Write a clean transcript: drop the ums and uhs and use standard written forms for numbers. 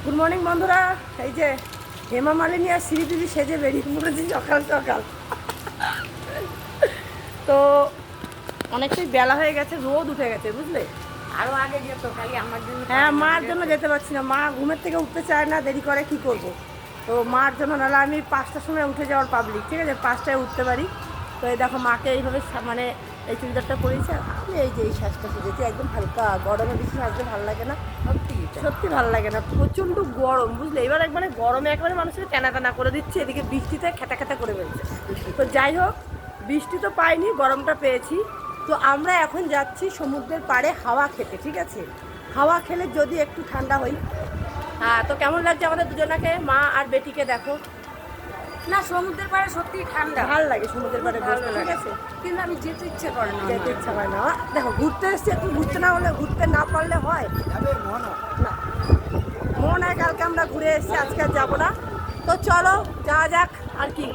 Good morning বন্ধুরা। এই যে হেমা মালিনী আর শ্রীদিদি সেজে বেরিয়ে পড়েছি সকাল সকাল। তো অনেকটাই বেলা হয়ে গেছে, রোদ উঠে গেছে বুঝলে। আরো আগে যেত খালি আমার জন্য। হ্যাঁ, মার জন্য যেতে পারছি না, মা ঘুমের থেকে উঠতে চায় না, দেরি করে কি করব। তো মার জন্য নাহলে আমি 5টার সময় উঠে যাওয়ার পাবলিক, ঠিক আছে, 5টায় উঠতে পারি। তো এই দেখো মাকে এইভাবে মানে এই চুড়িদারটা পরেছি, আর আমি এই যে এই সাজটা সেজেছি একদম হালকা। গরমে বেশি সাজতে ভালো লাগে না, সত্যি ভালো লাগে না, প্রচণ্ড গরম বুঝলে। এবার একবারে গরমে একবারে মানুষের টানা টানা করে দিচ্ছে, এদিকে বৃষ্টিতে খেটা খেটা করে ফেলছে। তো যাই হোক, বৃষ্টি তো পাইনি, গরমটা পেয়েছি। তো আমরা এখন যাচ্ছি সমুদ্রের পাড়ে হাওয়া খেতে, ঠিক আছে। হাওয়া খেলে যদি একটু ঠান্ডা হই। হ্যাঁ, তো কেমন লাগছে আমাদের দুজনাকে, মা আর বেটিকে দেখো। না, সমুদ্রের পাড়ে সত্যি ঠান্ডা, ভালো লাগে সমুদ্রের পাড়ে ভালো বসতে, ঠিক লাগে। আছে। কিন্তু আমি যেতে ইচ্ছে করে না যেতে ইচ্ছা হয় না। দেখো ঘুরতে এসছি, একটু ঘুরতে না হলে, ঘুরতে না পারলে হয় না। মন হয় কালকে আমরা ঘুরে এসেছি, আজকে আর যাবো না। তো চলো যাওয়া যাক আর কি।